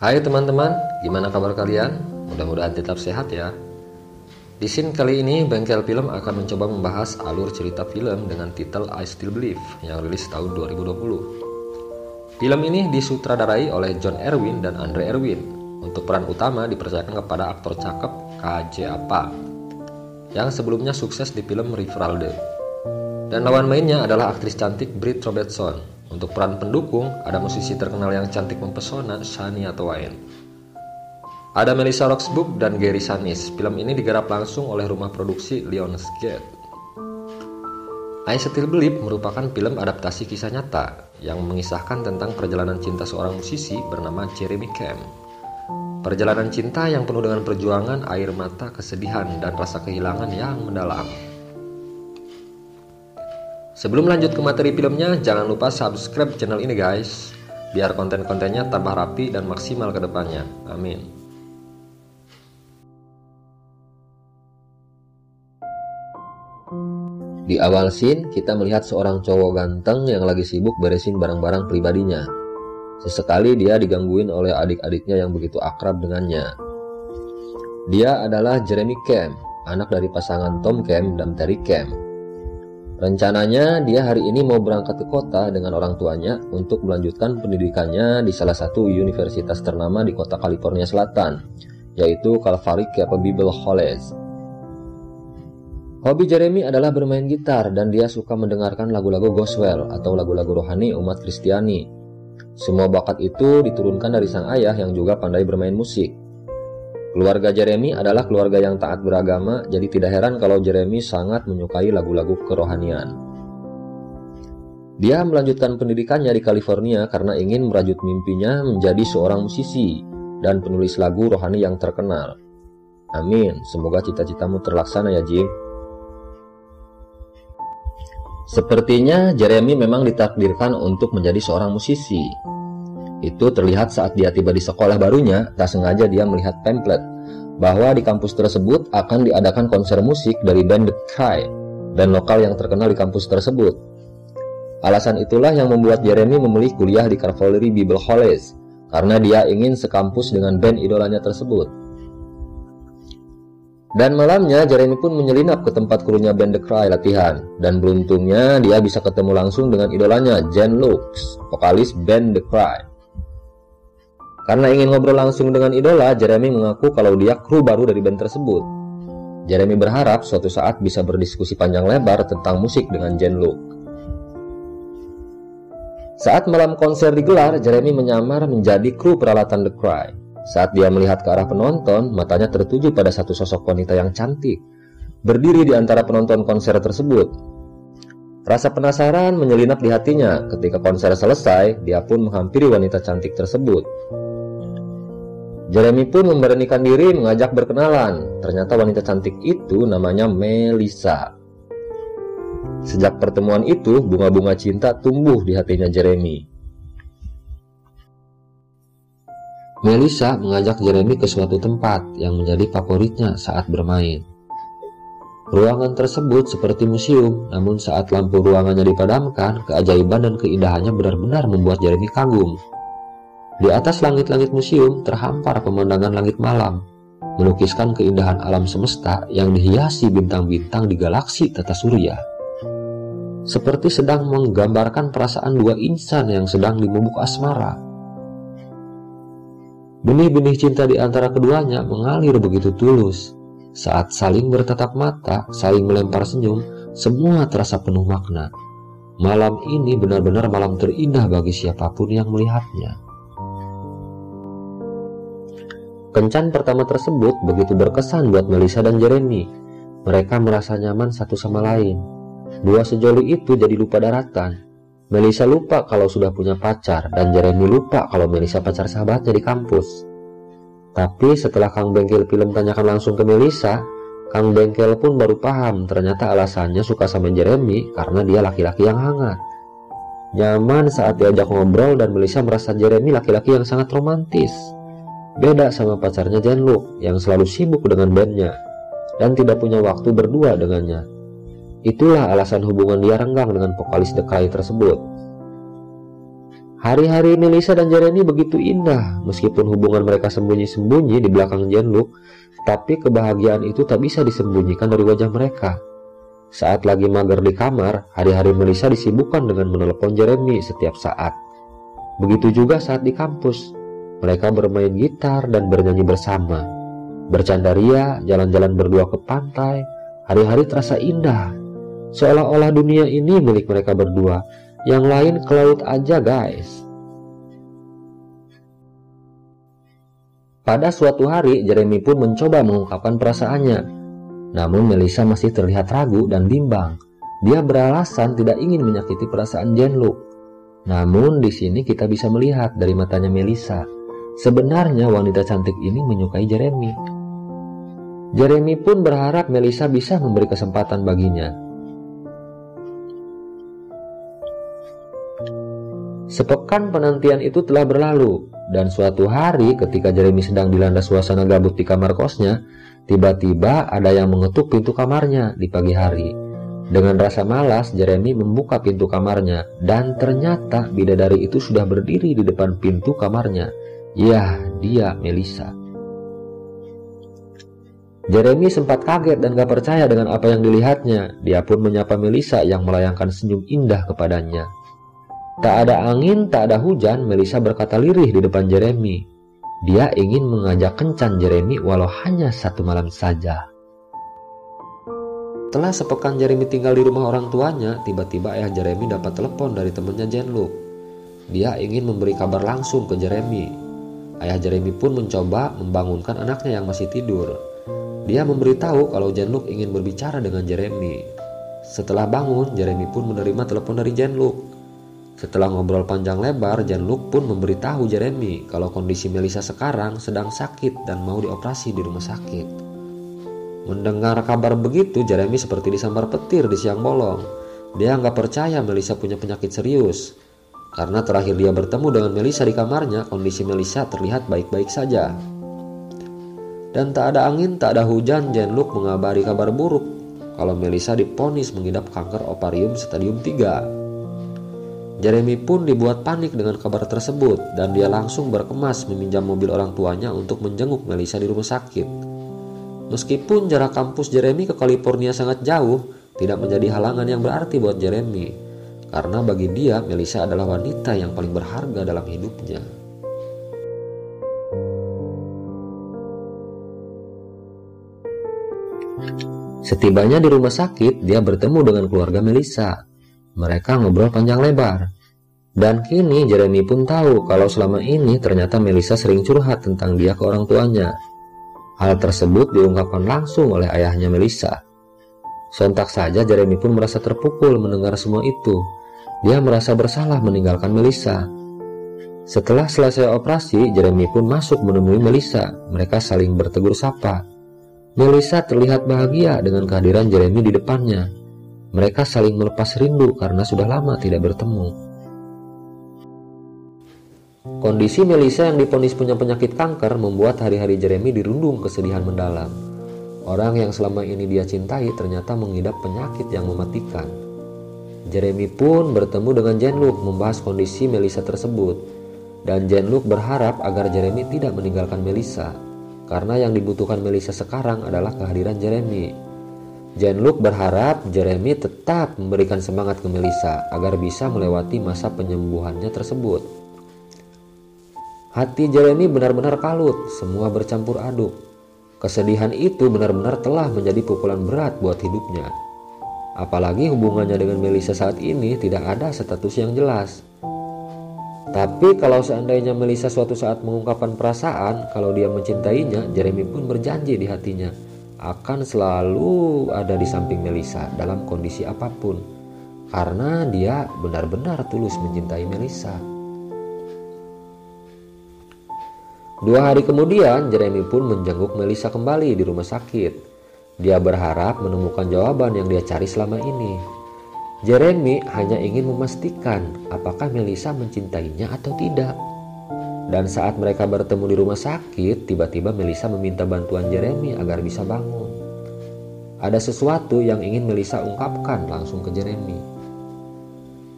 Hai teman-teman, gimana kabar kalian? Mudah-mudahan tetap sehat ya. Di scene kali ini, Bengkel Film akan mencoba membahas alur cerita film dengan titel I Still Believe yang rilis tahun 2020. Film ini disutradarai oleh John Erwin dan Andre Erwin. Untuk peran utama dipercayakan kepada aktor cakep KJ Apa yang sebelumnya sukses di film Rivalde. Dan lawan mainnya adalah aktris cantik Britt Robertson. Untuk peran pendukung, ada musisi terkenal yang cantik mempesona, Shania Twain. Ada Melissa Roxburgh dan Gary Sinise. Film ini digarap langsung oleh rumah produksi Lionsgate. I Still Believe merupakan film adaptasi kisah nyata yang mengisahkan tentang perjalanan cinta seorang musisi bernama Jeremy Camp. Perjalanan cinta yang penuh dengan perjuangan, air mata, kesedihan, dan rasa kehilangan yang mendalam. Sebelum lanjut ke materi filmnya, jangan lupa subscribe channel ini guys, biar konten-kontennya tambah rapi dan maksimal ke depannya. Amin. Di awal scene, kita melihat seorang cowok ganteng yang lagi sibuk beresin barang-barang pribadinya. Sesekali dia digangguin oleh adik-adiknya yang begitu akrab dengannya. Dia adalah Jeremy Camp, anak dari pasangan Tom Camp dan Terry Camp. Rencananya dia hari ini mau berangkat ke kota dengan orang tuanya untuk melanjutkan pendidikannya di salah satu universitas ternama di kota California Selatan, yaitu Calvary Bible College. Hobi Jeremy adalah bermain gitar dan dia suka mendengarkan lagu-lagu gospel atau lagu-lagu rohani umat Kristiani. Semua bakat itu diturunkan dari sang ayah yang juga pandai bermain musik. Keluarga Jeremy adalah keluarga yang taat beragama, jadi tidak heran kalau Jeremy sangat menyukai lagu-lagu kerohanian. Dia melanjutkan pendidikannya di California karena ingin merajut mimpinya menjadi seorang musisi dan penulis lagu rohani yang terkenal. Amin, semoga cita-citamu terlaksana ya Jim. Sepertinya Jeremy memang ditakdirkan untuk menjadi seorang musisi. Itu terlihat saat dia tiba di sekolah barunya, tak sengaja dia melihat pamflet bahwa di kampus tersebut akan diadakan konser musik dari band The Cry, band lokal yang terkenal di kampus tersebut. Alasan itulah yang membuat Jeremy memilih kuliah di Calvary Bible College, karena dia ingin sekampus dengan band idolanya tersebut. Dan malamnya Jeremy pun menyelinap ke tempat krunya band The Cry latihan, dan beruntungnya dia bisa ketemu langsung dengan idolanya Jen Lux, vokalis band The Cry. Karena ingin ngobrol langsung dengan idola, Jeremy mengaku kalau dia kru baru dari band tersebut. Jeremy berharap suatu saat bisa berdiskusi panjang lebar tentang musik dengan Jen Lux. Saat malam konser digelar, Jeremy menyamar menjadi kru peralatan The Cry. Saat dia melihat ke arah penonton, matanya tertuju pada satu sosok wanita yang cantik, berdiri di antara penonton konser tersebut. Rasa penasaran menyelinap di hatinya. Ketika konser selesai, dia pun menghampiri wanita cantik tersebut. Jeremy pun memberanikan diri mengajak berkenalan. Ternyata wanita cantik itu namanya Melissa. Sejak pertemuan itu, bunga-bunga cinta tumbuh di hatinya Jeremy. Melissa mengajak Jeremy ke suatu tempat yang menjadi favoritnya saat bermain. Ruangan tersebut seperti museum, namun saat lampu ruangannya dipadamkan, keajaiban dan keindahannya benar-benar membuat Jeremy kagum. Di atas langit-langit museum terhampar pemandangan langit malam, melukiskan keindahan alam semesta yang dihiasi bintang-bintang di galaksi tata surya. Seperti sedang menggambarkan perasaan dua insan yang sedang dimabuk asmara. Benih-benih cinta di antara keduanya mengalir begitu tulus. Saat saling bertatap mata, saling melempar senyum, semua terasa penuh makna. Malam ini benar-benar malam terindah bagi siapapun yang melihatnya. Kencan pertama tersebut begitu berkesan buat Melissa dan Jeremy. Mereka merasa nyaman satu sama lain. Dua sejoli itu jadi lupa daratan. Melissa lupa kalau sudah punya pacar, dan Jeremy lupa kalau Melissa pacar sahabatnya di kampus. Tapi setelah Kang Bengkel Film tanyakan langsung ke Melissa, Kang Bengkel pun baru paham ternyata alasannya suka sama Jeremy karena dia laki-laki yang hangat. Nyaman saat diajak ngobrol, dan Melissa merasa Jeremy laki-laki yang sangat romantis. Beda sama pacarnya Jen Lux yang selalu sibuk dengan bandnya dan tidak punya waktu berdua dengannya. Itulah alasan hubungan dia renggang dengan vokalis The Cry tersebut. Hari-hari Melissa dan Jeremy begitu indah, meskipun hubungan mereka sembunyi-sembunyi di belakang Jean-Luc, tapi kebahagiaan itu tak bisa disembunyikan dari wajah mereka. Saat lagi mager di kamar, hari-hari Melissa disibukkan dengan menelepon Jeremy setiap saat. Begitu juga saat di kampus, mereka bermain gitar dan bernyanyi bersama. Bercanda ria, jalan-jalan berdua ke pantai, hari-hari terasa indah. Seolah-olah dunia ini milik mereka berdua, yang lain ke laut aja guys. Pada suatu hari, Jeremy pun mencoba mengungkapkan perasaannya. Namun Melissa masih terlihat ragu dan bimbang. Dia beralasan tidak ingin menyakiti perasaan Jean-Luc. Namun di sini kita bisa melihat dari matanya Melissa, sebenarnya wanita cantik ini menyukai Jeremy. Jeremy pun berharap Melissa bisa memberi kesempatan baginya. Sepekan penantian itu telah berlalu, dan suatu hari ketika Jeremy sedang dilanda suasana gabut di kamar kosnya, tiba-tiba ada yang mengetuk pintu kamarnya di pagi hari. Dengan rasa malas, Jeremy membuka pintu kamarnya, dan ternyata bidadari itu sudah berdiri di depan pintu kamarnya. Ya, dia Melissa. Jeremy sempat kaget dan gak percaya dengan apa yang dilihatnya. Dia pun menyapa Melissa yang melayangkan senyum indah kepadanya. Tak ada angin, tak ada hujan, Melissa berkata lirih di depan Jeremy. Dia ingin mengajak kencan Jeremy walau hanya satu malam saja. Setelah sepekan Jeremy tinggal di rumah orang tuanya, tiba-tiba ayah Jeremy dapat telepon dari temannya Jean-Luc. Dia ingin memberi kabar langsung ke Jeremy. Ayah Jeremy pun mencoba membangunkan anaknya yang masih tidur. Dia memberitahu kalau Jean-Luc ingin berbicara dengan Jeremy. Setelah bangun, Jeremy pun menerima telepon dari Jean-Luc. Setelah ngobrol panjang lebar, Jean-Luc pun memberitahu Jeremy kalau kondisi Melissa sekarang sedang sakit dan mau dioperasi di rumah sakit. Mendengar kabar begitu, Jeremy seperti disambar petir di siang bolong. Dia nggak percaya Melissa punya penyakit serius. Karena terakhir dia bertemu dengan Melissa di kamarnya, kondisi Melissa terlihat baik-baik saja. Dan tak ada angin, tak ada hujan, Jean-Luc mengabari kabar buruk kalau Melissa divonis mengidap kanker ovarium stadium 3. Jeremy pun dibuat panik dengan kabar tersebut dan dia langsung berkemas meminjam mobil orang tuanya untuk menjenguk Melissa di rumah sakit. Meskipun jarak kampus Jeremy ke California sangat jauh, tidak menjadi halangan yang berarti buat Jeremy. Karena bagi dia, Melissa adalah wanita yang paling berharga dalam hidupnya. Setibanya di rumah sakit, dia bertemu dengan keluarga Melissa. Mereka ngobrol panjang lebar. Dan kini Jeremy pun tahu kalau selama ini ternyata Melissa sering curhat tentang dia ke orang tuanya. Hal tersebut diungkapkan langsung oleh ayahnya Melissa. Sontak saja Jeremy pun merasa terpukul mendengar semua itu. Dia merasa bersalah meninggalkan Melissa. Setelah selesai operasi, Jeremy pun masuk menemui Melissa. Mereka saling bertegur sapa. Melissa terlihat bahagia dengan kehadiran Jeremy di depannya. Mereka saling melepas rindu karena sudah lama tidak bertemu. Kondisi Melissa yang divonis punya penyakit kanker membuat hari-hari Jeremy dirundung kesedihan mendalam. Orang yang selama ini dia cintai ternyata mengidap penyakit yang mematikan. Jeremy pun bertemu dengan Jean-Luc membahas kondisi Melissa tersebut. Dan Jean-Luc berharap agar Jeremy tidak meninggalkan Melissa. Karena yang dibutuhkan Melissa sekarang adalah kehadiran Jeremy. Jean-Luc berharap Jeremy tetap memberikan semangat ke Melissa agar bisa melewati masa penyembuhannya tersebut. Hati Jeremy benar-benar kalut, semua bercampur aduk. Kesedihan itu benar-benar telah menjadi pukulan berat buat hidupnya. Apalagi hubungannya dengan Melissa saat ini tidak ada status yang jelas. Tapi kalau seandainya Melissa suatu saat mengungkapkan perasaan kalau dia mencintainya, Jeremy pun berjanji di hatinya akan selalu ada di samping Melissa dalam kondisi apapun, karena dia benar-benar tulus mencintai Melissa. 2 hari kemudian, Jeremy pun menjenguk Melissa kembali di rumah sakit. Dia berharap menemukan jawaban yang dia cari selama ini. Jeremy hanya ingin memastikan apakah Melissa mencintainya atau tidak. Dan saat mereka bertemu di rumah sakit, tiba-tiba Melissa meminta bantuan Jeremy agar bisa bangun. Ada sesuatu yang ingin Melissa ungkapkan langsung ke Jeremy.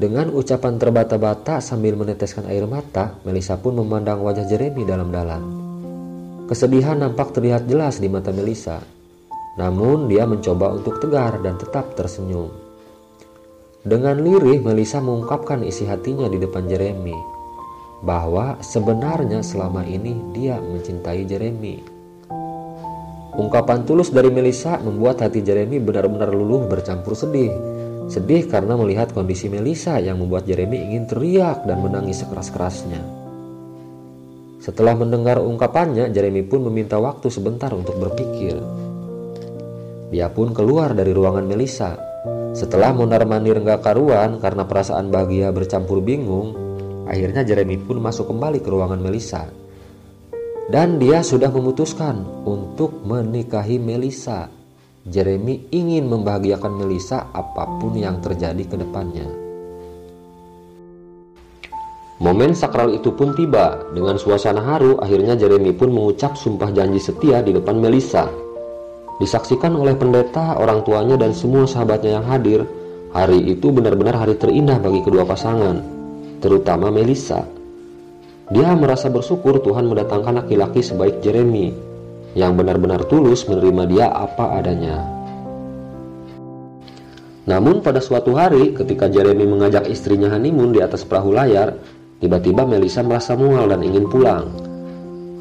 Dengan ucapan terbata-bata sambil meneteskan air mata, Melissa pun memandang wajah Jeremy dalam-dalam. Kesedihan nampak terlihat jelas di mata Melissa. Namun dia mencoba untuk tegar dan tetap tersenyum. Dengan lirih Melissa mengungkapkan isi hatinya di depan Jeremy, bahwa sebenarnya selama ini dia mencintai Jeremy. Ungkapan tulus dari Melissa membuat hati Jeremy benar-benar luluh bercampur sedih. Sedih karena melihat kondisi Melissa yang membuat Jeremy ingin teriak dan menangis sekeras-kerasnya. Setelah mendengar ungkapannya, Jeremy pun meminta waktu sebentar untuk berpikir. Dia pun keluar dari ruangan Melissa. Setelah mondar-mandir gak karuan karena perasaan bahagia bercampur bingung, akhirnya Jeremy pun masuk kembali ke ruangan Melissa. Dan dia sudah memutuskan untuk menikahi Melissa. Jeremy ingin membahagiakan Melissa apapun yang terjadi ke depannya. Momen sakral itu pun tiba. Dengan suasana haru, akhirnya Jeremy pun mengucap sumpah janji setia di depan Melissa. Disaksikan oleh pendeta, orang tuanya, dan semua sahabatnya yang hadir, hari itu benar-benar hari terindah bagi kedua pasangan, terutama Melissa. Dia merasa bersyukur Tuhan mendatangkan laki-laki sebaik Jeremy, yang benar-benar tulus menerima dia apa adanya. Namun pada suatu hari ketika Jeremy mengajak istrinya honeymoon di atas perahu layar, tiba-tiba Melissa merasa mual dan ingin pulang.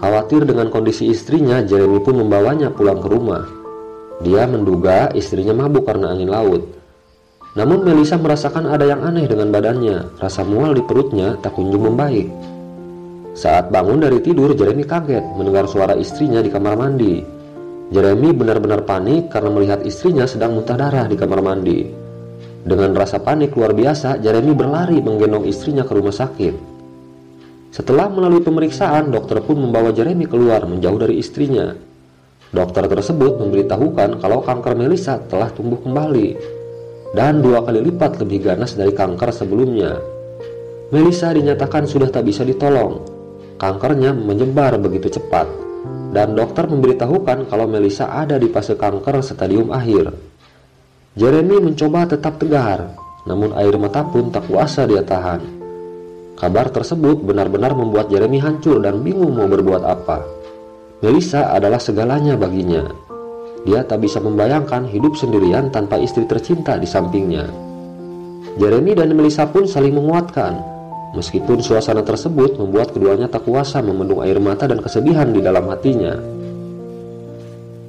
Khawatir dengan kondisi istrinya, Jeremy pun membawanya pulang ke rumah. Dia menduga istrinya mabuk karena angin laut. Namun Melissa merasakan ada yang aneh dengan badannya. Rasa mual di perutnya tak kunjung membaik. Saat bangun dari tidur, Jeremy kaget mendengar suara istrinya di kamar mandi. Jeremy benar-benar panik karena melihat istrinya sedang muntah darah di kamar mandi. Dengan rasa panik luar biasa, Jeremy berlari menggendong istrinya ke rumah sakit. Setelah melalui pemeriksaan, dokter pun membawa Jeremy keluar menjauh dari istrinya. Dokter tersebut memberitahukan kalau kanker Melissa telah tumbuh kembali dan 2 kali lipat lebih ganas dari kanker sebelumnya. Melissa dinyatakan sudah tak bisa ditolong. Kankernya menyebar begitu cepat, dan dokter memberitahukan kalau Melissa ada di fase kanker stadium akhir. Jeremy mencoba tetap tegar, namun air mata pun tak kuasa dia tahan. Kabar tersebut benar-benar membuat Jeremy hancur dan bingung mau berbuat apa. Melissa adalah segalanya baginya. Dia tak bisa membayangkan hidup sendirian tanpa istri tercinta di sampingnya. Jeremy dan Melissa pun saling menguatkan. Meskipun suasana tersebut membuat keduanya tak kuasa membendung air mata dan kesedihan di dalam hatinya.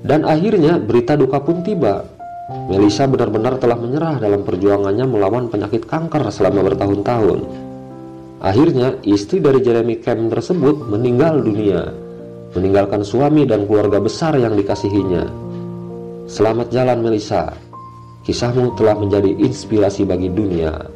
Dan akhirnya berita duka pun tiba. Melissa benar-benar telah menyerah dalam perjuangannya melawan penyakit kanker selama bertahun-tahun. Akhirnya istri dari Jeremy Camp tersebut meninggal dunia, meninggalkan suami dan keluarga besar yang dikasihinya. Selamat jalan Melissa. Kisahmu telah menjadi inspirasi bagi dunia.